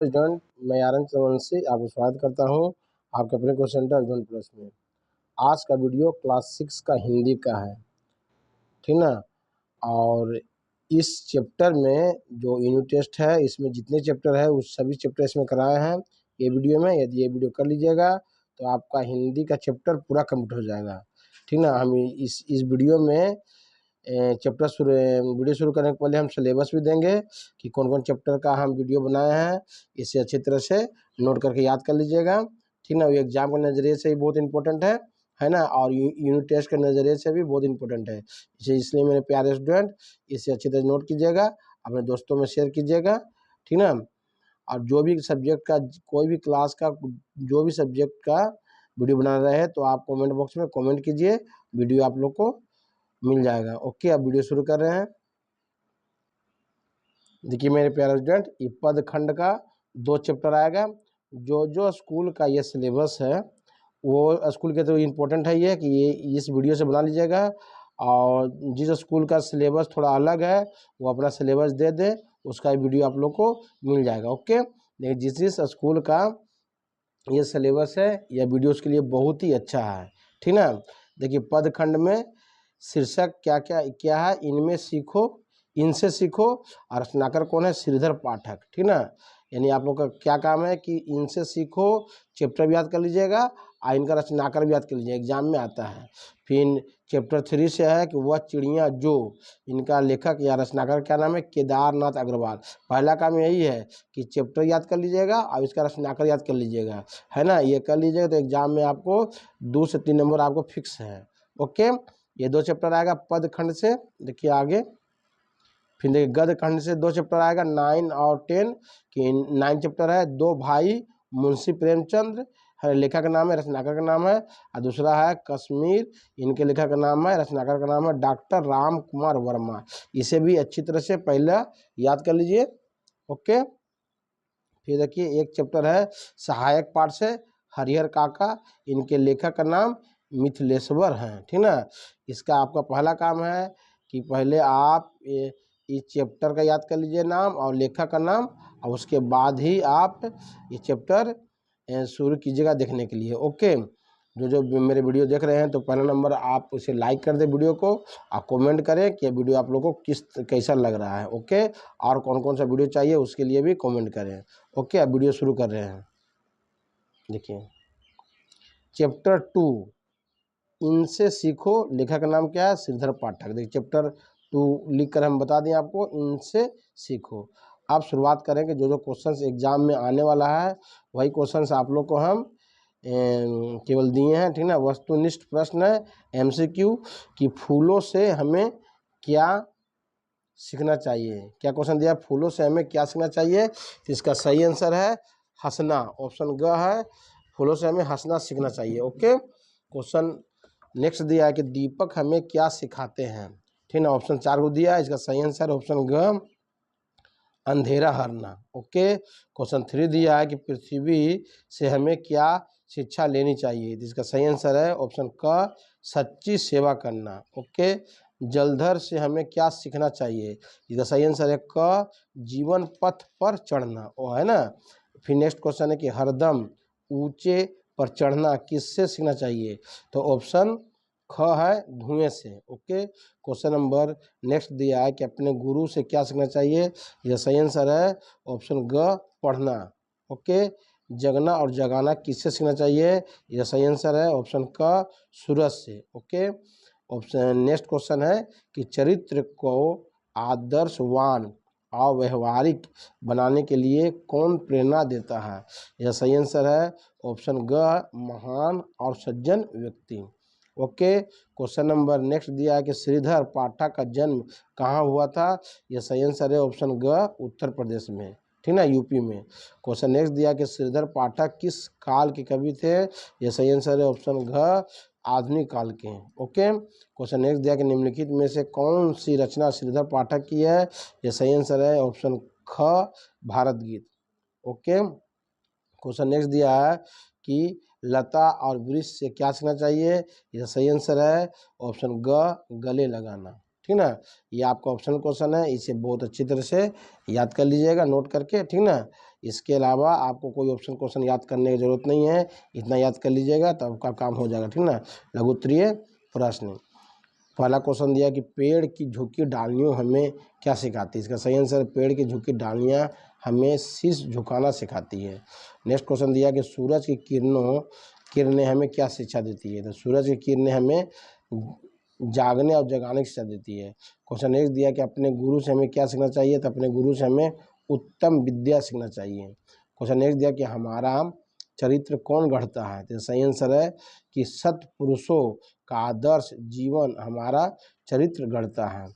Student, मैं आर्यन चौरसिया आपको स्वागत करता हूं आपके अपने क्वेश्चन सेंटर स्टूडेंट प्लस में। आज का वीडियो क्लास 6 का हिंदी का है, ठीक ना। और इस चैप्टर में जो यूनिट टेस्ट है, इसमें जितने चैप्टर है उस सभी चैप्टर इसमें कराए हैं ये वीडियो में। यदि ये वीडियो कर लीजिएगा तो आपका हिंदी का चैप्टर पूरा कंप्लीट हो जाएगा, ठीक ना। हम इस वीडियो में वीडियो शुरू करने के पहले हम सिलेबस भी देंगे कि कौन कौन चैप्टर का हम वीडियो बनाए हैं। इसे अच्छी तरह से नोट करके याद कर लीजिएगा, ठीक ना। एग्जाम के नज़रिए से भी बहुत इंपॉर्टेंट है ना, और यूनिट टेस्ट के नज़रिए से भी बहुत इंपॉर्टेंट है। इसलिए मेरे प्यारे स्टूडेंट, इसे अच्छी तरह नोट कीजिएगा, अपने दोस्तों में शेयर कीजिएगा, ठीक ना। और जो भी सब्जेक्ट का, कोई भी क्लास का, जो भी सब्जेक्ट का वीडियो बना रहे हैं तो आप कमेंट बॉक्स में कमेंट कीजिए, वीडियो आप लोग को मिल जाएगा। ओके, अब वीडियो शुरू कर रहे हैं। देखिए मेरे प्यारे स्टूडेंट, ये पद खंड का 2 चैप्टर आएगा। जो स्कूल का ये सिलेबस है वो स्कूल के तो इम्पोर्टेंट है ये कि ये इस वीडियो से बना लीजिएगा। और जिस स्कूल का सिलेबस थोड़ा अलग है वो अपना सिलेबस दे दे, उसका वीडियो आप लोग को मिल जाएगा। ओके, देखिए जिस स्कूल का ये सिलेबस है यह वीडियो उसके लिए बहुत ही अच्छा है, ठीक ना। देखिए पद खंड में शीर्षक क्या क्या क्या है, इनमें सीखो, इनसे सीखो। और रचनाकर कौन है? श्रीधर पाठक, ठीक ना। यानी आप लोग का क्या काम है कि इनसे सीखो चैप्टर भी याद कर लीजिएगा और इनका रचनाकर भी याद कर लीजिएगा, एग्जाम में आता है। फिर चैप्टर 3 से है कि वह चिड़िया जो, इनका लेखक या रचनाकर क्या नाम है? केदारनाथ अग्रवाल। पहला काम यही है कि चैप्टर याद कर लीजिएगा और इसका रचनाकर याद कर लीजिएगा, है ना। ये कर लीजिएगा तो एग्जाम में आपको 2 से 3 नंबर आपको फिक्स है। ओके, ये 2 चैप्टर आएगा पद खंड से। देखिए आगे, फिर देखिए गद खंड से 2 चैप्टर आएगा 9 और 10 कि 9 चैप्टर है दो भाई मुंशी प्रेमचंद, है लेखक का नाम है, रचनाकर का नाम है। और दूसरा है कश्मीर, इनके लेखक का नाम है, रचनाकर का नाम है डॉक्टर राम कुमार वर्मा। इसे भी अच्छी तरह से पहले याद कर लीजिए। ओके, फिर देखिए एक चैप्टर है सहायक पाठ से हरिहर काका, इनके लेखक का नाम मिथिलेश्वर हैं, ठीक ना। इसका आपका पहला काम है कि पहले आप इस चैप्टर का याद कर लीजिए नाम और लेखक का नाम, और उसके बाद ही आप ये चैप्टर शुरू कीजिएगा देखने के लिए। ओके, जो मेरे वीडियो देख रहे हैं तो पहला नंबर आप उसे लाइक कर दें वीडियो को, और कमेंट करें कि वीडियो आप लोगों को कैसा लग रहा है। ओके, और कौन कौन सा वीडियो चाहिए उसके लिए भी कमेंट करें। ओके, अब वीडियो शुरू कर रहे हैं। देखिए चैप्टर 2, इनसे सीखो, लेखक का नाम क्या है? श्रीधर पाठक। देखिए चैप्टर 2 लिख कर हम बता दें आपको, इनसे सीखो। आप शुरुआत करें कि जो क्वेश्चंस एग्जाम में आने वाला है वही क्वेश्चंस आप लोग को हम केवल दिए हैं, ठीक ना। वस्तुनिष्ठ प्रश्न है, एमसीक्यू, कि फूलों से हमें क्या सीखना चाहिए। क्या क्वेश्चन दिया? फूलों से हमें क्या सीखना चाहिए? तो इसका सही आंसर है हंसना, ऑप्शन ग है, फूलों से हमें हंसना सीखना चाहिए। ओके, क्वेश्चन नेक्स्ट दिया है कि दीपक हमें क्या सिखाते हैं, ठीक ना। ऑप्शन 4 को दिया है, इसका सही आंसर ऑप्शन ग, अंधेरा हरना। ओके, क्वेश्चन 3 दिया है कि पृथ्वी से हमें क्या शिक्षा लेनी चाहिए, जिसका सही आंसर है ऑप्शन क, सच्ची सेवा करना। ओके, जलधर से हमें क्या सीखना चाहिए, इसका सही आंसर है क, जीवन पथ पर चढ़ना, वो है ना। फिर नेक्स्ट क्वेश्चन है कि हरदम ऊंचे पर चढ़ना किससे सीखना चाहिए, तो ऑप्शन ख है, धुएं से। ओके, क्वेश्चन नंबर नेक्स्ट दिया है कि अपने गुरु से क्या सीखना चाहिए, यह सही आंसर है ऑप्शन ग, पढ़ना। ओके, जगना और जगाना किससे सीखना चाहिए, यह सही आंसर है ऑप्शन क, सूरज से। ओके, ऑप्शन नेक्स्ट क्वेश्चन है कि चरित्र को आदर्शवान और व्यवहारिक बनाने के लिए कौन प्रेरणा देता है, यह सही आंसर है ऑप्शन ग, महान और सज्जन व्यक्ति। ओके, क्वेश्चन नंबर नेक्स्ट दिया है कि श्रीधर पाठक का जन्म कहाँ हुआ था, यह सही आंसर है ऑप्शन ग, उत्तर प्रदेश में, ठीक ना, यूपी में। क्वेश्चन नेक्स्ट दिया कि श्रीधर पाठक किस काल के कवि थे, यह सही आंसर है ऑप्शन घ, आधुनिक काल के हैं। ओके, क्वेश्चन नेक्स्ट दिया कि निम्नलिखित में से कौन सी रचना श्रीधर पाठक की है, यह सही आंसर है ऑप्शन ख, भारत गीत। ओके, क्वेश्चन नेक्स्ट दिया है कि लता और वृक्ष से क्या सीखना चाहिए, यह सही आंसर है ऑप्शन ग, गले लगाना, ठीक ना। ये आपका ऑप्शनल क्वेश्चन है, इसे बहुत अच्छी तरह से याद कर लीजिएगा नोट करके, ठीक ना। इसके अलावा आपको कोई ऑप्शन क्वेश्चन याद करने की जरूरत नहीं है, इतना याद कर लीजिएगा तो आपका काम हो जाएगा, ठीक ना। लघु उत्तरीय प्रश्न। पहला क्वेश्चन दिया कि पेड़ की झुकी डालियों हमें क्या सिखाती है। इसका सही आंसर पेड़ की झुकी डालियां हमें शीश झुकाना सिखाती है। नेक्स्ट क्वेश्चन दिया कि सूरज की किरणें हमें क्या शिक्षा देती है। तो सूरज की किरणें हमें जागने और जगाने की शिक्षा देती है। क्वेश्चन नेक्स्ट दिया कि अपने गुरु से हमें क्या सीखना चाहिए। तो अपने गुरु से हमें उत्तम विद्या सीखना चाहिए। क्वेश्चन नेक्स्ट दिया कि हमारा चरित्र कौन गढ़ता है। तो सही आंसर है कि सत्पुरुषों का आदर्श जीवन हमारा चरित्र गढ़ता है।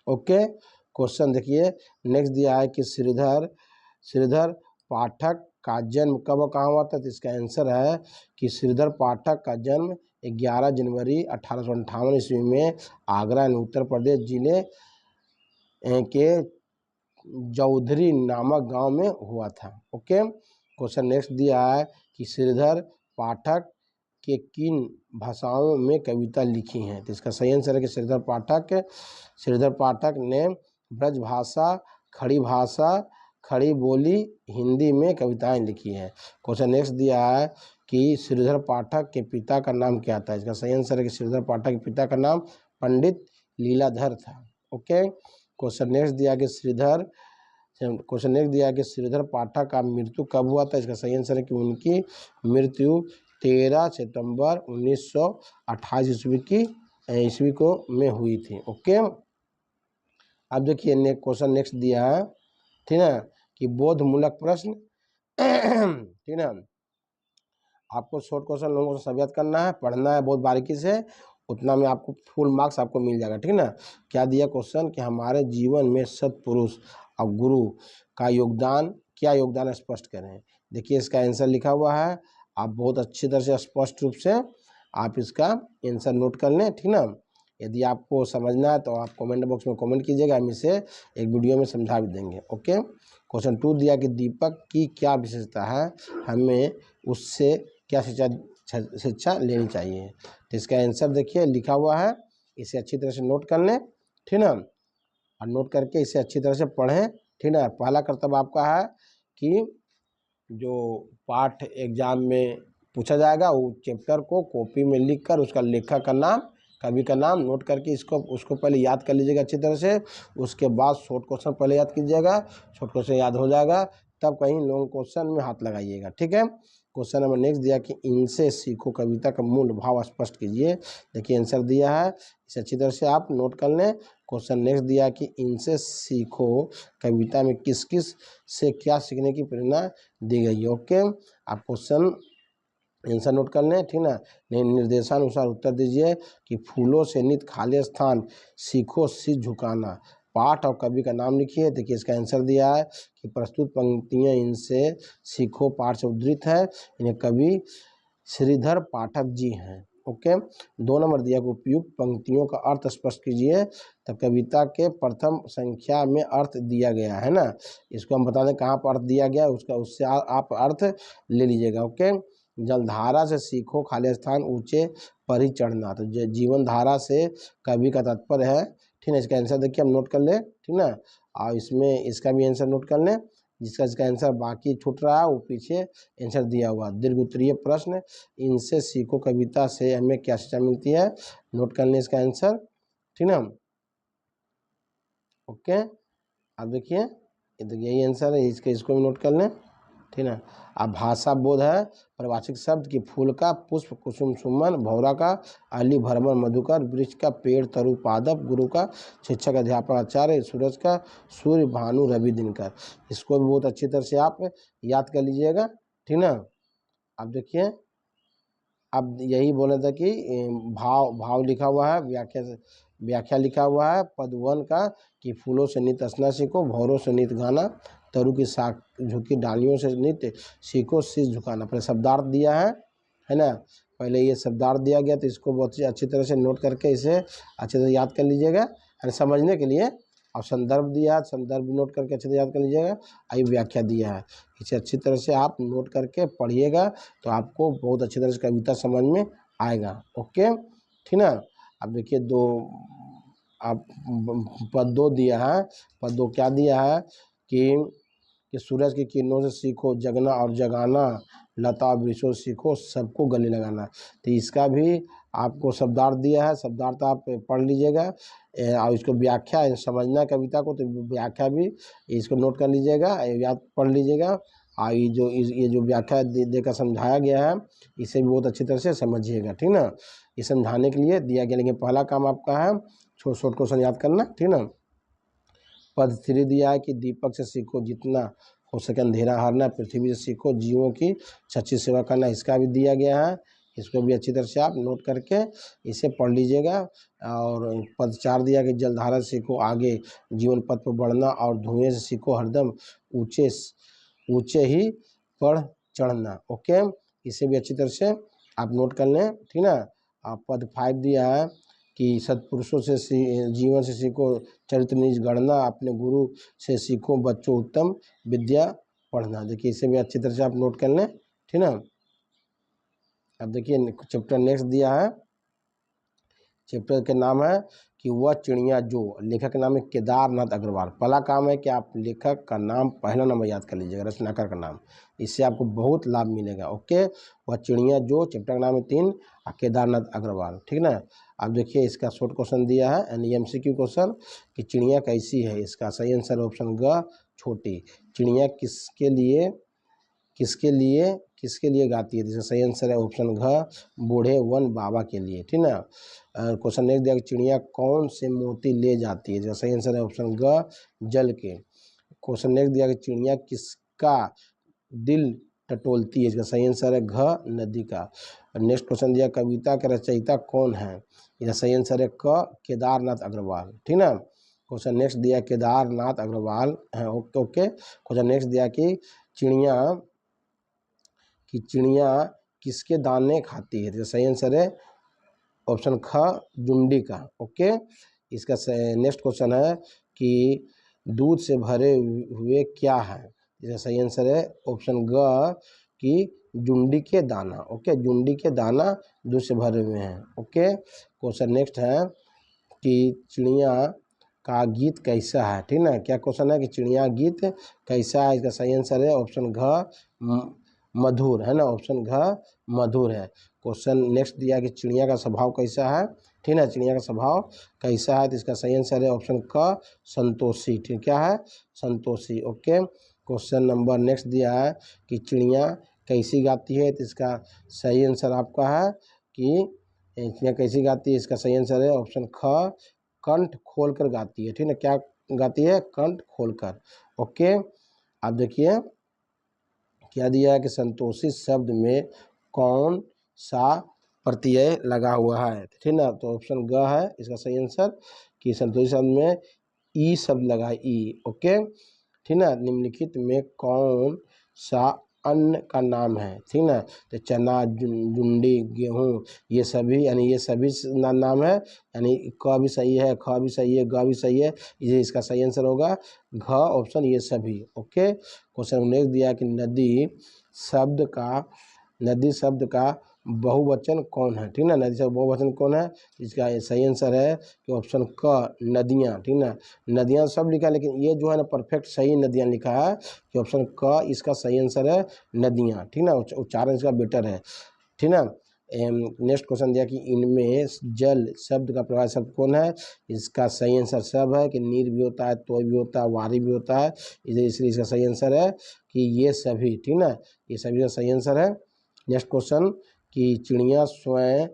ओके, क्वेश्चन देखिए नेक्स्ट दिया है कि श्रीधर पाठक का जन्म कब और कहाँ हुआ था। तो इसका आंसर है कि श्रीधर पाठक का जन्म 11 जनवरी 1858 ईस्वी में आगरा यानी उत्तर प्रदेश जिले के जौधरी नामक गांव में हुआ था। ओके, क्वेश्चन नेक्स्ट दिया है कि श्रीधर पाठक के किन भाषाओं में कविता लिखी हैं। तो इसका सही आंसर है कि श्रीधर पाठक ने ब्रज भाषा, खड़ी भाषा, खड़ी बोली, हिंदी में कविताएं लिखी हैं। क्वेश्चन नेक्स्ट दिया है कि श्रीधर पाठक के पिता का नाम क्या था। इसका सही आंसर है कि श्रीधर पाठक के पिता का नाम पंडित लीलाधर था। ओके, क्वेश्चन नेक्स्ट दिया कि श्रीधर पाठक का मृत्यु कब हुआ था। इसका सही आंसर है कि उनकी मृत्यु 13 सितंबर 1928 ईस्वी को में हुई थी। ओके, अब देखिए क्वेश्चन नेक्स्ट दिया है, ठीक है, कि बोधमूलक प्रश्न ठीक है। आपको शॉर्ट क्वेश्चन लोगों को सब याद करना है, पढ़ना है बहुत बारीकी से, उतना में आपको फुल मार्क्स आपको मिल जाएगा, ठीक ना। क्या दिया क्वेश्चन कि हमारे जीवन में सत्पुरुष और गुरु का क्या योगदान स्पष्ट करें। देखिए इसका आंसर लिखा हुआ है, आप बहुत अच्छी तरह से स्पष्ट रूप से आप इसका आंसर नोट कर लें, ठीक ना। यदि आपको समझना है तो आप कमेंट बॉक्स में कमेंट कीजिएगा, हम इसे एक वीडियो में समझा भी देंगे। ओके, क्वेश्चन 2 दिया कि दीपक की क्या विशेषता है, हमें उससे क्या शिक्षा लेनी चाहिए। तो इसका आंसर देखिए लिखा हुआ है, इसे अच्छी तरह से नोट कर लें, ठीक ना, और नोट करके इसे अच्छी तरह से पढ़ें, ठीक ना। पहला कर्तव्य आपका है कि जो पाठ एग्जाम में पूछा जाएगा वो चैप्टर को कॉपी में लिखकर उसका लेखक का नाम, कवि का नाम नोट करके उसको पहले याद कर लीजिएगा अच्छी तरह से। उसके बाद शॉर्ट क्वेश्चन पहले याद कीजिएगा, शॉर्ट क्वेश्चन याद हो जाएगा तब कहीं लॉन्ग क्वेश्चन में हाथ लगाइएगा, ठीक है। क्वेश्चन नंबर नेक्स्ट दिया कि इनसे सीखो कविता का मूल भाव स्पष्ट कीजिए। देखिए आंसर दिया है, इसे अच्छी तरह से आप नोट कर लें। क्वेश्चन नेक्स्ट दिया कि इनसे सीखो कविता में किस किस से क्या सीखने की प्रेरणा दी गई है। ओके, आप क्वेश्चन आंसर नोट कर लें, ठीक ना। निर्देशानुसार उत्तर दीजिए कि फूलों से नित खाली स्थान, सीखो शीश झुकाना, पाठ और कवि का नाम लिखिए। देखिए इसका आंसर दिया है कि प्रस्तुत पंक्तियां इनसे सीखो पाठ से उद्धृत है, इन्हें कवि श्रीधर पाठक जी हैं। ओके, 2 नंबर दिया कि उपयुक्त पंक्तियों का अर्थ स्पष्ट कीजिए। तो कविता के प्रथम संख्या में अर्थ दिया गया है ना, इसको हम बता दें कहाँ पर अर्थ दिया गया उससे आप अर्थ ले लीजिएगा। ओके, जलधारा से सीखो खाली स्थान, ऊंचे पर ही चढ़ना। तो जीवन धारा से कवि का तात्पर्य है, ठीक है। इसका आंसर देखिए हम नोट कर लें, ठीक ना, और इसमें इसका भी आंसर नोट कर लें। जिसका आंसर बाकी छूट रहा है वो पीछे आंसर दिया हुआ। दीर्घ उत्तरीय प्रश्न, इनसे सीखो कविता से हमें क्या शिक्षा मिलती है, नोट कर लें इसका आंसर, ठीक ना। ओके, अब देखिए यही आंसर है, इसको भी नोट कर लें, ठीक ना। अब भाषा बोध है, परिभाषिक शब्द की फूल का, पुष्प कुसुम सुमन, भौरा का, अली भरमर मधुकर, वृक्ष का, पेड़ तरु पादप, गुरु का, शिक्षक अध्यापक आचार्य, सूरज का, सूर्य भानु रवि दिनकर। इसको भी बहुत अच्छी तरह से आप याद कर लीजिएगा, ठीक ना। अब देखिए अब यही बोला था कि भाव लिखा हुआ है, व्याख्या लिखा हुआ है पद 1 का कि फूलों से नित हंसना सीखो, भौरों से नित गाना, तरु की शाख झुकी डालियों से नित सीखो शीश झुकाना। पहले शब्दार्थ दिया है ना, पहले ये शब्दार्थ दिया गया तो इसको बहुत अच्छी तरह से नोट करके इसे अच्छी तरह याद कर लीजिएगा यानी समझने के लिए। और संदर्भ दिया है, संदर्भ नोट करके अच्छे से याद कर लीजिएगा। आई व्याख्या दिया है, इसे अच्छी तरह से आप नोट करके पढ़िएगा तो आपको बहुत अच्छी तरह से कविता समझ में आएगा। ओके, ठीक ना। अब देखिए आप पद 2 दिया है, पद 2 क्या दिया है कि कि सूरज की किरणों से सीखो जगना और जगाना, लता वृक्षों से सीखो सबको गले लगाना। तो इसका भी आपको शब्दार्थ दिया है, शब्दार्थ आप पढ़ लीजिएगा और इसको व्याख्या समझना है कविता को, तो व्याख्या भी इसको नोट कर लीजिएगा, याद पढ़ लीजिएगा। और ये जो व्याख्या देकर समझाया गया है इसे भी बहुत अच्छी तरह से समझिएगा, ठीक ना। ये समझाने के लिए दिया गया, लेकिन पहला काम आपका है शॉर्ट क्वेश्चन याद करना, ठीक ना। पद 3 दिया है कि दीपक से सीखो जितना हो सके अंधेरा हारना, पृथ्वी से सीखो जीवों की सच्ची सेवा करना, इसका भी दिया गया है, इसको भी अच्छी तरह से आप नोट करके इसे पढ़ लीजिएगा। और पद 4 दिया कि जलधारा से सीखो आगे जीवन पथ पर बढ़ना, और धुएं से सीखो हरदम ऊंचे ही पर चढ़ना। ओके, इसे भी अच्छी तरह से आप नोट कर लें, ठीक ना। आप पद 5 दिया है कि सत्पुरुषों से जीवन से सीखो चरित्र निज गढ़ना, अपने गुरु से सीखो बच्चों उत्तम विद्या पढ़ना। देखिए इसे भी अच्छी तरह से आप नोट कर लें, ठीक ना। अब देखिए चैप्टर नेक्स्ट दिया है, चैप्टर के नाम है कि वह चिड़िया जो, लेखक का नाम है केदारनाथ अग्रवाल। पहला काम है कि आप लेखक का नाम पहला नंबर याद कर लीजिएगा, रचनाकार का नाम, इससे आपको बहुत लाभ मिलेगा। ओके, वह चिड़िया जो, चैप्टर का नाम है 3 और केदारनाथ अग्रवाल, ठीक ना। अब देखिए इसका शॉर्ट क्वेश्चन दिया है यानी MCQ क्वेश्चन कि चिड़िया कैसी है, इसका सही आंसर ऑप्शन ग छोटी। चिड़िया किसके लिए गाती है, जिसका सही आंसर है ऑप्शन घ बूढ़े वन बाबा के लिए, ठीक ना। क्वेश्चन नेक्स्ट दिया कि चिड़िया कौन से मोती ले जाती है, जिसका सही आंसर है ऑप्शन ग जल के। क्वेश्चन नेक्स्ट दिया कि चिड़िया किसका दिल टटोलती है, इसका सही आंसर है घ नदी का। नेक्स्ट क्वेश्चन दिया कविता का रचयिता कौन है, इसका सही आंसर है क केदारनाथ अग्रवाल, ठीक ना। क्वेश्चन नेक्स्ट दिया केदारनाथ अग्रवाल है, ओके। क्वेश्चन नेक्स्ट दिया कि चिड़िया किसके दाने खाती है, तो सही आंसर है ऑप्शन ख जुंडी का। ओके, इसका नेक्स्ट क्वेश्चन है कि दूध से भरे हुए क्या है, इसका सही आंसर है ऑप्शन ग कि जुंडी के दाना। ओके, जुंडी के दाना दूध से भरे हुए हैं। ओके, क्वेश्चन नेक्स्ट है कि चिड़िया का गीत कैसा है, ठीक ना। क्या क्वेश्चन है कि चिड़िया गीत कैसा है, इसका सही आंसर है ऑप्शन घ मधुर, है ना, ऑप्शन घ मधुर है। क्वेश्चन नेक्स्ट दिया कि चिड़िया का स्वभाव कैसा है, ठीक है, चिड़िया का स्वभाव कैसा है, तो इसका सही आंसर है ऑप्शन क संतोषी, ठीक, क्या है Santoshi. Okay, question number next दिया है कि चिड़िया कैसी गाती है, तो इसका सही आंसर आपका है कि चिड़िया कैसी गाती है, इसका सही आंसर है ऑप्शन ख कंठ खोलकर गाती है, ठीक है, क्या गाती है, कंठ खोलकर। ओके, अब देखिए क्या दिया है कि संतोषी शब्द में कौन सा प्रत्यय लगा हुआ है, ठीक ना, तो ऑप्शन ग है इसका सही आंसर कि संतोषी शब्द में ई शब्द लगा है, ई। ओके, ठीक ना। निम्नलिखित में कौन सा अन्न का नाम है, ठीक ना, तो चना जुंडी गेहूँ ये सभी यानी ये सभी नाम है, यानी क भी सही है, ख भी सही है, ग भी सही है, ये इसका सही आंसर होगा घ ऑप्शन ये सभी। ओके, क्वेश्चन नेक्स्ट दिया कि नदी शब्द का बहुवचन कौन है, ठीक ना, नदी शब्द बहुवचन कौन है, इसका सही आंसर है कि ऑप्शन क नदियाँ, ठीक ना। नदियाँ सब लिखा है लेकिन ये जो है ना परफेक्ट सही नदियाँ लिखा है कि ऑप्शन क इसका सही आंसर है नदियाँ, ठीक ना, उच्चारण इसका बेटर है, ठीक ना। नेक्स्ट क्वेश्चन दिया कि इनमें जल शब्द का प्रभाव शब्द कौन है, इसका सही आंसर सब है कि नीर भी होता है, तोय भी होता है, वारी भी होता है, इसलिए इसका सही आंसर है कि ये सभी, ठीक ना, ये सभी का सही आंसर है। नेक्स्ट क्वेश्चन कि चिड़िया स्वयं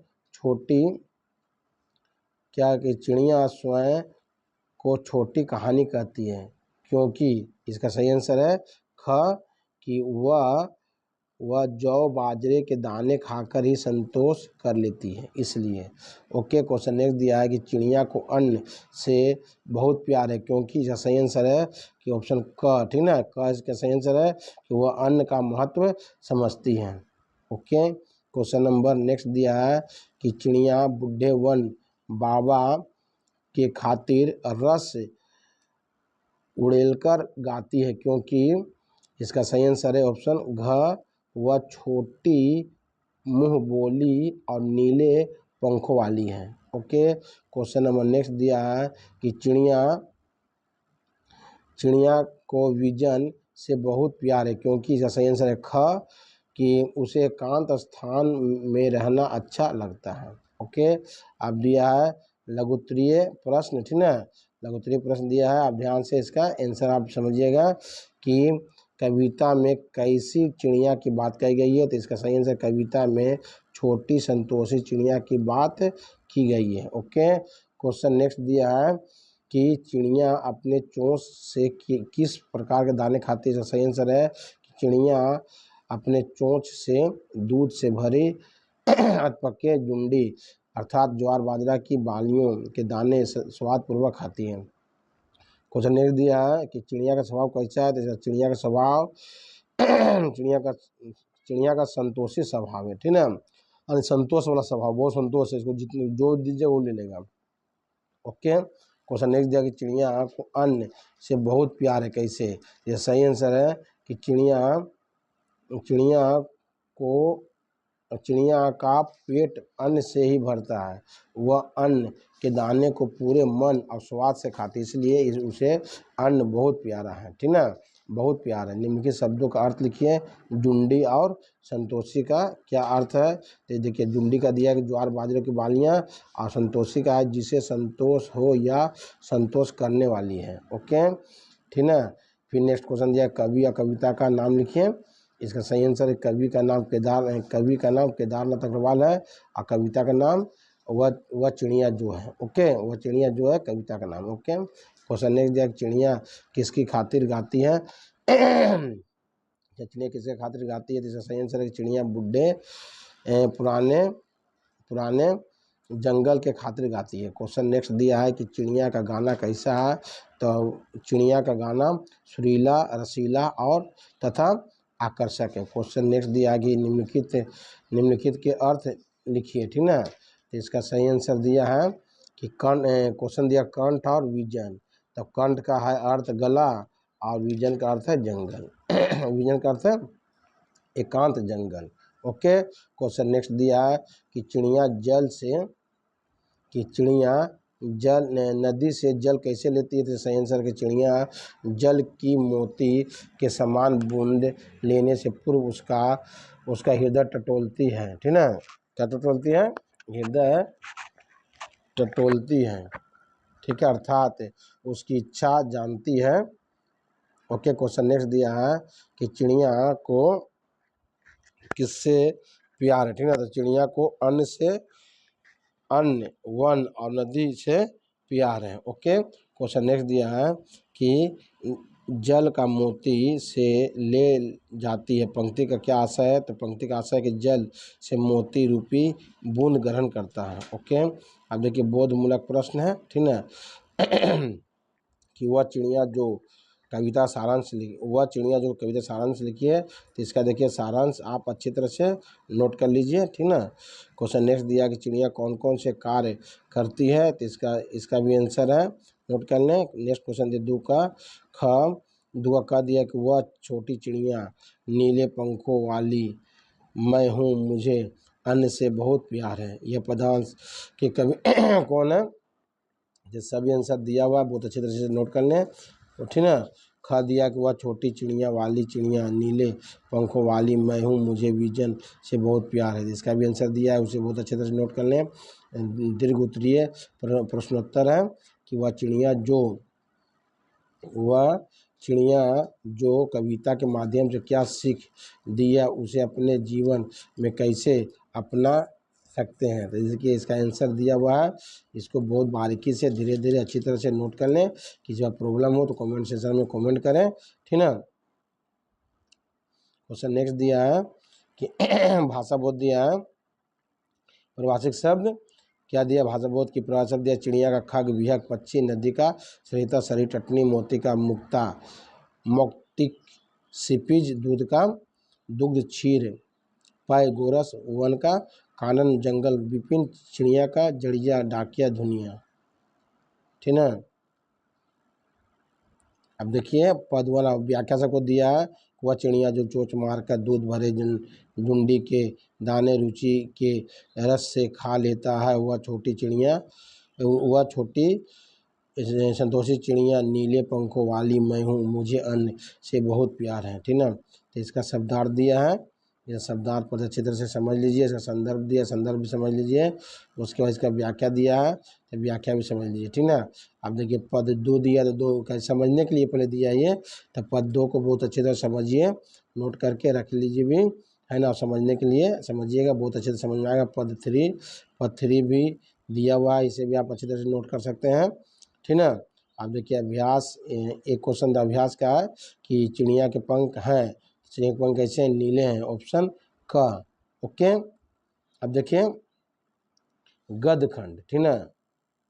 को छोटी कहानी कहती है क्योंकि, इसका सही आंसर है ख कि वह जौ बाजरे के दाने खाकर ही संतोष कर लेती है इसलिए। ओके, क्वेश्चन नेक्स्ट दिया है कि चिड़िया को अन्न से बहुत प्यार है क्योंकि, इसका सही आंसर है कि ऑप्शन क, ठीक ना, क इसका सही आंसर है कि वह अन्न का महत्व समझती हैं। ओके, क्वेश्चन नंबर नेक्स्ट दिया है कि चिड़िया बूढ़े वन बाबा के खातिर रस उड़ेलकर गाती है क्योंकि, इसका सही आंसर है ऑप्शन घ वह छोटी मुंह बोली और नीले पंखों वाली है। ओके, क्वेश्चन नंबर नेक्स्ट दिया है कि चिड़िया को विजन से बहुत प्यार है, क्योंकि इसका सही आंसर है ख, कि उसे एकांत स्थान में रहना अच्छा लगता है। ओके, अब दिया है लघुत्तरीय प्रश्न, ठीक ना, लघुत्तरीय प्रश्न दिया है। आप ध्यान से इसका आंसर आप समझिएगा कि कविता में कैसी चिड़िया की बात कही गई है, तो इसका सही आंसर कविता में छोटी संतोषी चिड़िया की बात की गई है। ओके, क्वेश्चन नेक्स्ट दिया है कि चिड़िया अपने चोंच से किस प्रकार के दाने खाती है, इसका सही आंसर है कि चिड़िया अपने चोंच से दूध से भरी अधपके जुंडी अर्थात ज्वार बाजरा की बालियों के दाने स्वादपूर्वक खाती हैं। क्वेश्चन नेक्स्ट दिया है कि चिड़िया का स्वभाव कैसा है, तो चिड़िया का स्वभाव चिड़िया का संतोषी स्वभाव है, ठीक है, और संतोष वाला स्वभाव, बहुत संतोष है, इसको जितने जो दीजिए वो ले लेगा। ओके, क्वेश्चन नेक्स्ट दिया कि चिड़िया को अन्न से बहुत प्यार है, कैसे, ये सही आंसर है कि चिड़िया का पेट अन्न से ही भरता है, वह अन्न के दाने को पूरे मन और स्वाद से खाती है, इसलिए उसे अन्न बहुत प्यारा है, ठीक ना, बहुत प्यारा है। निम्नलिखित शब्दों का अर्थ लिखिए। जुंडी और संतोषी का क्या अर्थ है, तो देखिए जुंडी का दिया कि ज्वार बाजरे की बालियां, और संतोषी का है जिसे संतोष हो या संतोष करने वाली है। ओके, ठीक ना। फिर नेक्स्ट क्वेश्चन दिया कवि या कविता का नाम लिखिए, इसका सही आंसर है कवि का नाम केदारनाथ अग्रवाल है, और कविता का नाम वह चिड़िया जो है। ओके, वह चिड़िया जो है कविता का नाम। ओके, क्वेश्चन नेक्स्ट दिया चिड़िया किसकी खातिर गाती है चिड़िया किसके खातिर गाती है, तो इसका सही आंसर है कि चिड़िया बुढ़े पुराने जंगल के खातिर गाती है। क्वेश्चन नेक्स्ट दिया है कि चिड़िया का गाना कैसा है, तो चिड़िया का गाना सुरीला, रसीला और तथा आकर्षक है। क्वेश्चन नेक्स्ट दिया है कि निम्नलिखित के अर्थ लिखिए, ठीक ना, तो इसका सही आंसर दिया है कि क्वेश्चन दिया कंठ और विजन, तो कंठ का है अर्थ गला और विजन का अर्थ है जंगल विजन का अर्थ है एकांत जंगल। ओके, क्वेश्चन नेक्स्ट दिया है कि चिड़िया नदी से जल कैसे लेती है, तो सही आंसर कि चिड़िया जल की मोती के समान बूंद लेने से पूर्व उसका हृदय टटोलती है, ठीक ना, क्या टटोलती है, हृदय टटोलती है, ठीक है, अर्थात उसकी इच्छा जानती है। ओके, क्वेश्चन नेक्स्ट दिया है कि चिड़िया को किससे प्यार है, ठीक है, तो चिड़िया को अन्न, वन और नदी से प्यार है। ओके, क्वेश्चन नेक्स्ट दिया है कि जल का मोती से ले जाती है, पंक्ति का क्या आशय है, तो पंक्ति का आशय है कि जल से मोती रूपी बूंद ग्रहण करता है। ओके, अब देखिए बोधमूलक प्रश्न है, ठीक ना कि वह चिड़िया जो कविता सारांश लिखी है, तो इसका देखिए सारांश आप अच्छी तरह से नोट कर लीजिए, ठीक ना। क्वेश्चन नेक्स्ट दिया कि चिड़िया कौन कौन से कार्य करती है, तो इसका भी आंसर है, नोट कर लें। नेक्स्ट क्वेश्चन दिया दू का दिया कि वह छोटी चिड़िया नीले पंखों वाली मैं हूँ, मुझे अन्न से बहुत प्यार है, यह पदांश के कवि कौन है, जो सभी आंसर दिया हुआ बहुत अच्छी तरह से नोट कर लें, तो ठीक ना। खा दिया कि वह छोटी चिड़िया वाली चिड़िया नीले पंखों वाली मैं हूँ, मुझे विजन से बहुत प्यार है, इसका भी आंसर दिया है, उसे बहुत अच्छी तरह से नोट कर लें। दीर्घ उत्तरीय प्रश्नोत्तर है कि वह चिड़िया जो कविता के माध्यम से क्या सीख दिया, उसे अपने जीवन में कैसे अपना सकते हैं, तो देखिए इसका आंसर दिया हुआ है, इसको बहुत बारीकी से धीरे धीरे अच्छी तरह से नोट कर लें, किसी बात प्रॉब्लम हो तो कमेंट सेक्शन में कमेंट करें, ठीक ना। क्वेश्चन नेक्स्ट दिया है कि भाषा बोध दिया है, परिभाषिक शब्द क्या दिया, भाषा बोध की परिभाषा दिया चिड़िया का खग, विहग, पक्षी, नदी का, सरिता, सरी, टटनी, मोती का, मुक्ता, मौक्तिक, सिपिज, दूध का, दुग्ध, क्षीर, पाय, गोरस, वन का, कानन, जंगल, विपिन, चिड़िया का, जड़िया, डाकिया, धुनिया, ठीक ना। अब देखिए पद वाला व्याख्या सबको दिया है, वह चिड़िया जो चोंच मार कर दूध भरे जुंडी के दाने रुचि के रस से खा लेता है, वह छोटी संतोषी चिड़िया नीले पंखों वाली मैं हूँ, मुझे अन्न से बहुत प्यार है, ठीक ना। तो इसका शब्दार्थ दिया है, यह शब्दार्थ पर अच्छी तरह से समझ लीजिए। इसका संदर्भ दिया, संदर्भ भी समझ लीजिए। उसके बाद इसका व्याख्या दिया है, तो व्याख्या भी समझ लीजिए, ठीक ना। अब देखिए पद दो दिया, तो दो का समझने के लिए पहले दिया ये, तो पद दो को बहुत अच्छी तरह समझिए, नोट करके रख लीजिए भी, है ना। समझने के लिए समझिएगा, बहुत अच्छे से समझ में आएगा। पद थ्री भी दिया हुआ है, इसे भी आप अच्छी तरह से नोट कर सकते हैं, ठीक ना। अब देखिए अभ्यास, एक क्वेश्चन का अभ्यास क्या है कि चिड़िया के पंख हैं, चिड़िया के पंख कैसे हैं, नीले हैं, ऑप्शन क। ओके। अब देखिए गद खंड, ठीक ना।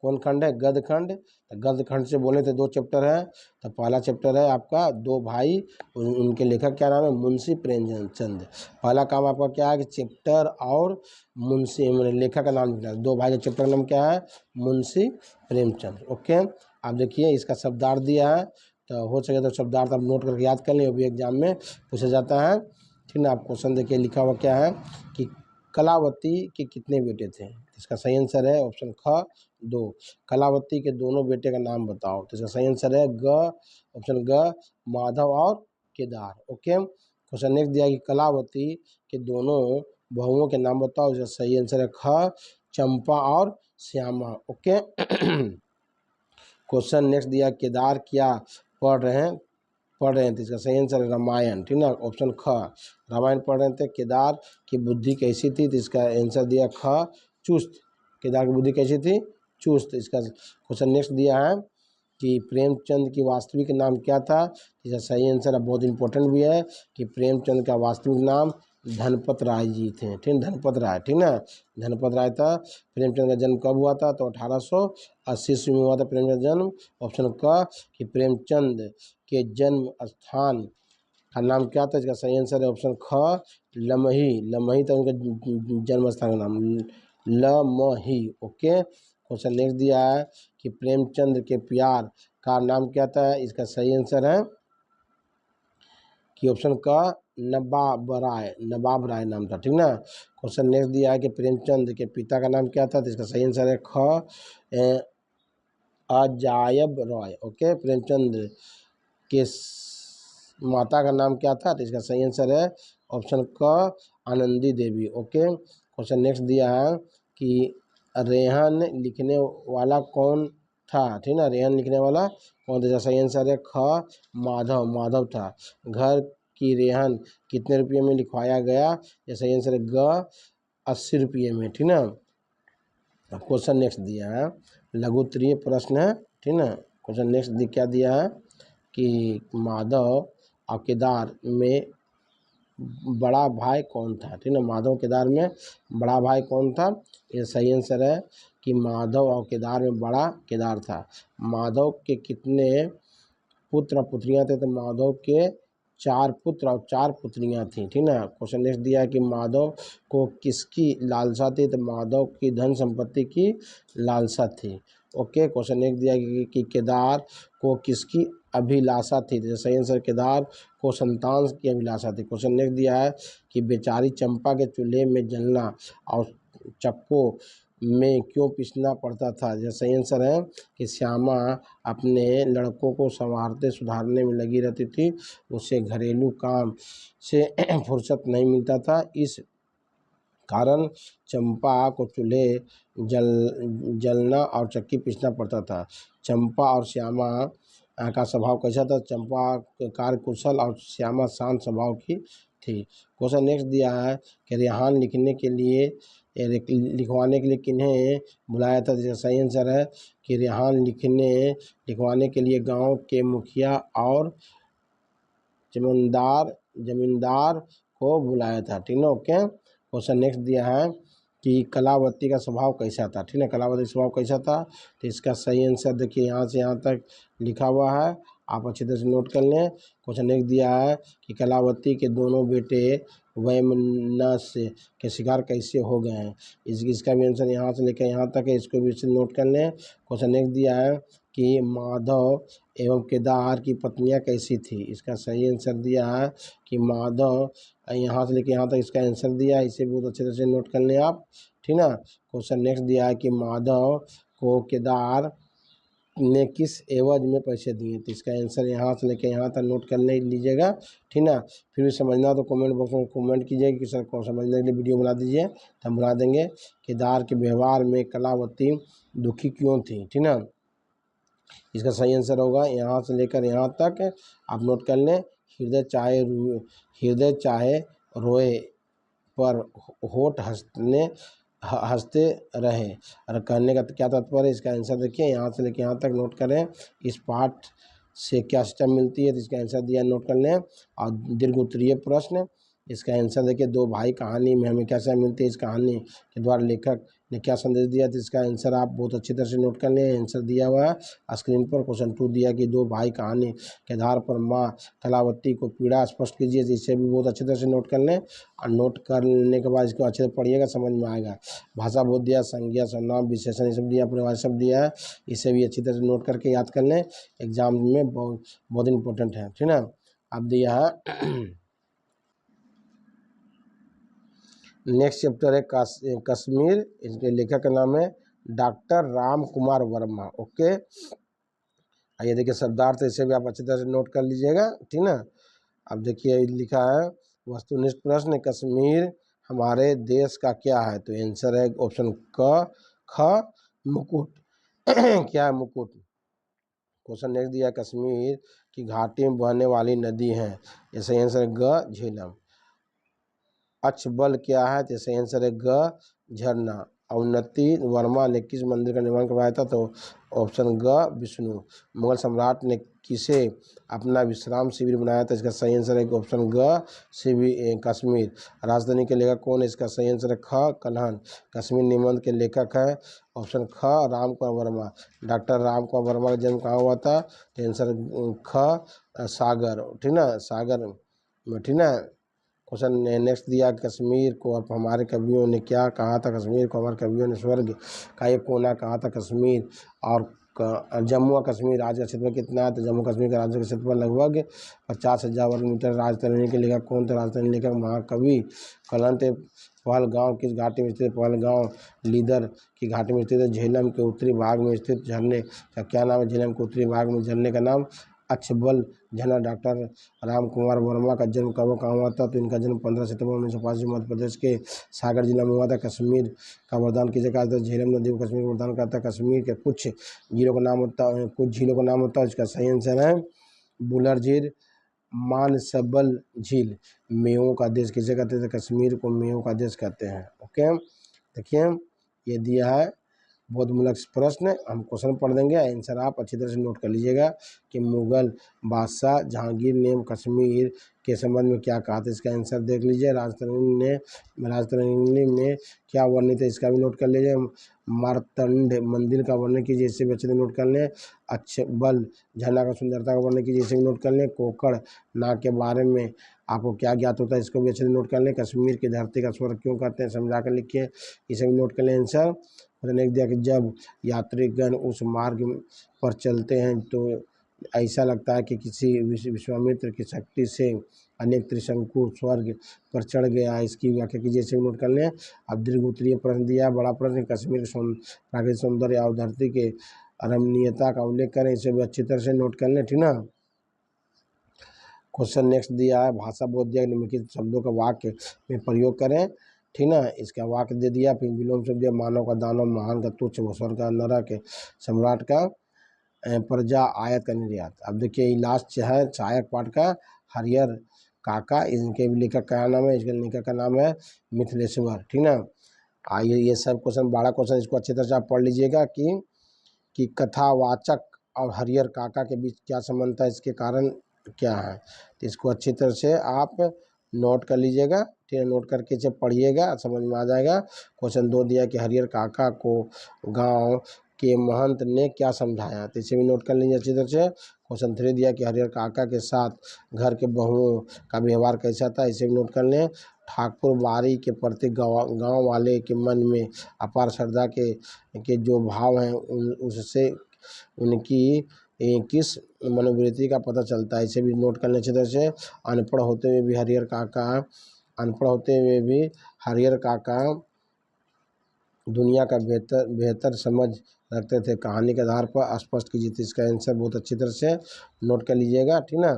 कौन खंड है, गद खंड। तो गद खंड से बोले तो दो चैप्टर है। तो पहला चैप्टर है आपका दो भाई, उनके लेखक क्या नाम है, मुंशी प्रेमचंद। पहला काम आपका क्या है कि चैप्टर और मुंशी लेखक का नाम लिखना है। दो भाई का चैप्टर का नाम क्या है, मुंशी प्रेमचंद। ओके। आप देखिए इसका शब्दार्थ दिया है, तो हो सके तो शब्दार्थ आप नोट करके याद कर लें, वो भी एग्जाम में पूछा जाता है, ठीक ना। आप क्वेश्चन देखिए लिखा हुआ क्या है कि कलावती के कितने बेटे थे। इसका सही आंसर है ऑप्शन ख, दो। कलावती के दोनों बेटे का नाम बताओ, तो इसका सही आंसर है ग, ऑप्शन ग, माधव और केदार। ओके। क्वेश्चन नेक्स्ट दिया कि कलावती के दोनों बहुओं के नाम बताओ, इसका सही आंसर है ख, चंपा और श्यामा। ओके। क्वेश्चन नेक्स्ट दिया केदार क्या पढ़ रहे हैं, तो इसका सही आंसर है रामायण, ठीक ना, ऑप्शन ख, रामायण पढ़ रहे थे। केदार की बुद्धि कैसी थी, तो इसका आंसर दिया ख, चुस्त। केदार की बुद्धि कैसी थी, चुस्त। इसका क्वेश्चन नेक्स्ट दिया है कि प्रेमचंद की वास्तविक नाम क्या था, इसका सही आंसर है, बहुत इंपॉर्टेंट भी है, कि प्रेमचंद का वास्तविक नाम धनपत राय जी थे, ठीक, धनपत राय, ठीक ना, धनपत राय था। प्रेमचंद का जन्म कब हुआ था, तो 1880 ईस्वी में हुआ था प्रेमचंद जन्म, ऑप्शन क, कि प्रेमचंद के जन्म स्थान का नाम क्या था, इसका सही आंसर है ऑप्शन ख, लमही। लमही था उनका जन्म स्थान का नाम, लमही। ओके। क्वेश्चन नेक्स्ट दिया है कि प्रेमचंद के प्यार का नाम क्या था, इसका सही आंसर है कि ऑप्शन का नवाब राय, नवाब राय नाम था, ठीक ना। क्वेश्चन नेक्स्ट दिया है कि प्रेमचंद के पिता का नाम क्या था, तो इसका सही आंसर है ख, अजायब रॉय। ओके। प्रेमचंद के माता का नाम क्या था, तो इसका सही आंसर है ऑप्शन क, आनंदी देवी। ओके। क्वेश्चन नेक्स्ट दिया है कि रेहन लिखने वाला कौन था, ठीक ना, रेहन लिखने वाला कौन था, इसका सही आंसर है ख, माधव, माधव था। घर की रेहन कितने रुपये में लिखवाया गया, ये सही आंसर है ग, 80 रुपये में, ठीक ना। क्वेश्चन नेक्स्ट दिया है लघु उत्तरीय प्रश्न है, ठीक ना। क्वेश्चन नेक्स्ट क्या दिया है कि माधव और केदार में बड़ा भाई कौन था, ठीक ना, माधव केदार में बड़ा भाई कौन था, ये सही आंसर है कि माधव और केदार में बड़ा केदार था। माधव के कितने पुत्र और पुत्रियां थे, तो माधव के 4 पुत्र और 4 पुत्रियां थी, ठीक ना। क्वेश्चन नेक्स्ट दिया है कि माधव को किसकी लालसा थी, तो माधव की धन संपत्ति की लालसा थी। ओके। क्वेश्चन नेक्स्ट दिया कि केदार को किसकी अभिलाषा थी, तो सही आंसर केदार को संतान की अभिलाषा थी। क्वेश्चन नेक्स्ट दिया है कि बेचारी चंपा के चूल्हे में जलना और चक्कों में क्यों पीसना पड़ता था, जो सही आंसर है कि श्यामा अपने लड़कों को संवारते सुधारने में लगी रहती थी, उसे घरेलू काम से फुर्सत नहीं मिलता था, इस कारण चंपा को चूल्हे जलना और चक्की पीसना पड़ता था। चंपा और श्यामा का स्वभाव कैसा था, चंपा कार्यकुशल और श्यामा शांत स्वभाव की थी। क्वेश्चन नेक्स्ट दिया है कि रेहान लिखवाने के लिए किन्हें बुलाया था, जिसका सही आंसर है कि रेहान लिखवाने के लिए गांव के मुखिया और जमींदार को बुलाया था, ठीक ना। ओके। क्वेश्चन नेक्स्ट दिया है कि कलावती का स्वभाव कैसा था, ठीक है, कलावती का स्वभाव कैसा था, तो इसका सही आंसर देखिए यहाँ से यहाँ तक लिखा हुआ है, आप अच्छी तरह से नोट कर लें। क्वेश्चन नेक्स्ट दिया है कि कलावती के दोनों बेटे वैमनस के शिकार कैसे हो गए हैं, इसका भी आंसर यहाँ से लेकर यहाँ तक है, इसको भी नोट कर लें। क्वेश्चन नेक्स्ट दिया है कि माधव एवं केदार की पत्नियां कैसी थी, इसका सही आंसर दिया है कि माधव, यहाँ से लेकर यहाँ तक इसका आंसर दिया है, इसे बहुत अच्छे तरह से नोट कर लें आप, ठीक ना। क्वेश्चन नेक्स्ट दिया है कि माधव को केदार ने किस एवज में पैसे दिए। तो इसका आंसर यहाँ से लेके यहाँ तक नोट कर लीजिएगा, ठीक ना। फिर भी समझना तो कमेंट बॉक्स में कमेंट कीजिए कि सर को समझने के लिए वीडियो बना दीजिए, तो हम बना देंगे। केदार के व्यवहार में कलावती दुखी क्यों थी, ठीक ना। इसका सही आंसर होगा यहाँ से लेकर यहाँ तक आप नोट कर लें। हृदय चाहे रोए पर होठ हंसते रहे, और कहने का क्या तात्पर्य है। इसका आंसर देखिए, यहाँ से लेकर यहाँ तक नोट करें। इस पाठ से क्या शिक्षा मिलती है, तो इसका आंसर दिया, नोट कर लें। और दीर्घ उत्तरीय प्रश्न, इसका आंसर देखिए, दो भाई कहानी में हमें क्या शिक्षा मिलती है, इस कहानी के द्वारा लेखक ने क्या संदेश दिया। तो इसका आंसर आप बहुत अच्छी तरह से नोट कर लें। आंसर दिया हुआ है स्क्रीन पर। क्वेश्चन 2 दिया कि दो भाई कहानी के आधार पर माँ कलावती को पीड़ा स्पष्ट कीजिए। इसे भी बहुत अच्छी तरह से नोट कर लें, और नोट करने के बाद इसको अच्छे से पढ़िएगा, समझ में आएगा। भाषा बोध दिया, संज्ञा, सर्वनाम, विशेषण, ये सब दिया, परिवार सब दिया है। इसे भी अच्छी तरह से नोट करके याद कर लें, एग्जाम में बहुत इंपॉर्टेंट है, ठीक ना। अब दिया है नेक्स्ट चैप्टर है कश्मीर। इसके लेखक का नाम है डॉक्टर राम कुमार वर्मा। ओके, आइए देखिए शब्दार्थ, इसे भी आप अच्छी तरह से नोट कर लीजिएगा, ठीक ना। अब देखिए लिखा है वस्तुनिष्ठ प्रश्न, कश्मीर हमारे देश का क्या है। तो आंसर है ऑप्शन ख मुकुट। क्या है मुकुट। क्वेश्चन नेक्स्ट दिया कश्मीर की घाटी में बहने वाली नदी है। इसका आंसर है ग झेलम। अक्षबल क्या है, तो इसका आंसर है ग झरना। अवनति वर्मा ने किस मंदिर का निर्माण करवाया था, तो ऑप्शन ग विष्णु। मुगल सम्राट ने किसे अपना विश्राम शिविर बनाया था, इसका सही आंसर है ऑप्शन ग कश्मीर। राजधानी के लेखक कौन है, इसका सही आंसर है ख कन्हन। कश्मीर निबंध के लेखक है ऑप्शन ख राम कुमार वर्मा। डॉक्टर राम कुमार वर्मा का जन्म कहाँ हुआ था, तो आंसर ख सागर, ठीक ना, सागर में, ठीक ना। क्वेश्चन नेक्स्ट दिया कश्मीर को अब हमारे कवियों ने क्या कहा था। कश्मीर को हमारे कवियों ने स्वर्ग का एक कोना कहा था। कश्मीर और जम्मू और कश्मीर राज्य का क्षेत्रफल कितना है, तो जम्मू कश्मीर के राज्य का क्षेत्रफल लगभग 50,000 वर्ग मीटर। राजधानी के लेखक कौन थे, राजधानी लेखक महाकवि कलन थे। पहलगांव किस घाटी में स्थित, पहलगांव लीदर की घाटी में स्थित है। झेलम के उत्तरी भाग में स्थित झरने का क्या नाम है, झेलम के उत्तरी भाग में झरने का नाम अक्षबल झरना। डॉक्टर राम कुमार वर्मा का जन्म कब कहाँ हुआ था, तो इनका जन्म 15 सितंबर 1985 मध्य प्रदेश के सागर जिला में हुआ था। कश्मीर का वरदान किसे कहा था, झेलम नदी को कश्मीर का वरदान कहा था। कश्मीर के कुछ झीलों का नाम होता है, इसका सही आंसर है बुलर झील, मानसबल झील। मेवों का देश किसे कहते हैं, कश्मीर को मेवों का देश कहते हैं। ओके, देखिए ये दिया है बहुत मूलक प्रश्न, हम क्वेश्चन पढ़ देंगे, आंसर आप अच्छी तरह से नोट कर लीजिएगा कि मुगल बादशाह जहांगीर ने कश्मीर के संबंध में क्या कहा था। इसका आंसर देख लीजिए। राजतरंगी में क्या वर्णित है, इसका भी नोट कर लीजिए। मारतंड मंदिर का वर्णन कीजिए, इसे भी अच्छे से नोट कर लें। अक्षबल झरना का सुंदरता का वर्णन कीजिए, इसे भी नोट कर लें। कोकड़ नाग के बारे में आपको क्या ज्ञात होता है, इसको भी अच्छे से नोट कर लें। कश्मीर की धरती का स्वर्ग क्यों कहते हैं, समझा कर लिखिए, इसे भी नोट कर लें आंसर। मैंने दिया कि जब यात्रीगण उस मार्ग पर चलते हैं तो ऐसा लगता है कि किसी विश्वामित्र की शक्ति से अनेक त्रिशंकु स्वर्ग पर चढ़ गया। इसकी व्याख्या कीजिए, इसे नोट कर लें। अब दीर्घ उत्तरीय प्रश्न दिया, बड़ा प्रश्न, कश्मीर के प्राकृतिक सौंदर्य और धरती के रमणीयता का उल्लेख करें, इसे भी अच्छी तरह से नोट कर लें, ठीक ना। क्वेश्चन नेक्स्ट दिया है भाषा बोध दिया, निम्नलिखित शब्दों का वाक्य में प्रयोग करें, ठीक ना। इसका वाक्य दे दिया, फिर विलोम शब्द दिया, मानव का दानव, महान का तुच्छ, स्वर्ग का नरक, सम्राट का प्रजा, आयत का निर्यात। अब देखिए लास्ट है सहायक पाठ का हरिहर काका। इनके लेखक का नाम है, इसके लेखक का नाम है मिथिलेश्वर, ठीक ना। आइए ये सब क्वेश्चन 12 क्वेश्चन इसको अच्छी तरह से आप पढ़ लीजिएगा कि कथावाचक और हरिहर काका के बीच क्या संबंध था, इसके कारण क्या है, तो इसको अच्छी तरह से आप नोट कर लीजिएगा, ठीक है। नोट करके इसे पढ़िएगा, समझ में आ जाएगा। क्वेश्चन 2 दिया कि हरिहर काका को गांव के महंत ने क्या समझाया, तो इसे भी नोट कर लीजिए अच्छी तरह से। क्वेश्चन 3 दिया कि हरिहर काका के साथ घर के बहुओं का व्यवहार कैसा था, इसे भी नोट कर लें। ठाकुर बाड़ी के प्रति गाँव वाले के मन में अपार श्रद्धा के जो भाव हैं उससे उनकी किस मनोवृत्ति का पता चलता है, इसे भी नोट करने अच्छी तरह से। अनपढ़ होते हुए भी हरिहर काका दुनिया का बेहतर समझ रखते थे। कहानी के आधार पर स्पष्ट कीजिए। तो इसका आंसर बहुत अच्छी तरह से नोट कर लीजिएगा, ठीक ना।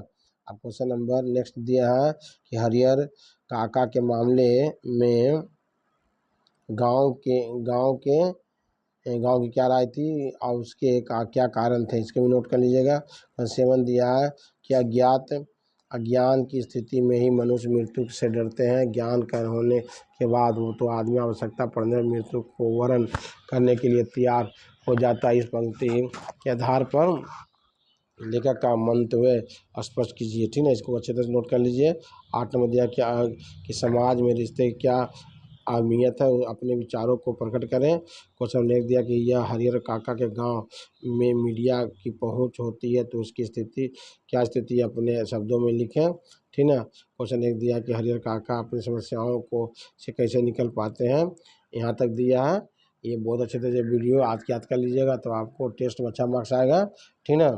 अब क्वेश्चन नंबर नेक्स्ट दिया है कि हरिहर काका के मामले में गांव की क्या राय थी और उसके क्या कारण थे, इसके भी नोट कर लीजिएगा। 7 दिया है कि अज्ञान की स्थिति में ही मनुष्य मृत्यु से डरते हैं, ज्ञान कर होने के बाद वो तो आदमी आवश्यकता पड़ने पर मृत्यु को वर्ण करने के लिए तैयार हो जाता है। इस पंक्ति के आधार पर लेखक का मंतव्य स्पष्ट कीजिए, ठीक है। इसको अच्छे तरह से नोट कर लीजिए। 8 नंबर दिया कि समाज में रिश्ते की क्या अहमियत है, अपने विचारों को प्रकट करें। क्वेश्चन नेक्स्ट दिया कि यह हरिहर काका के गांव में मीडिया की पहुंच होती है तो उसकी क्या स्थिति अपने शब्दों में लिखें, ठीक ना। क्वेश्चन एक दिया कि हरिहर काका अपनी समस्याओं को से कैसे निकल पाते हैं, यहाँ तक दिया है। ये बहुत अच्छे तरह से वीडियो आज की याद कर लीजिएगा तो आपको टेस्ट में अच्छा मार्क्स आएगा, ठीक ना।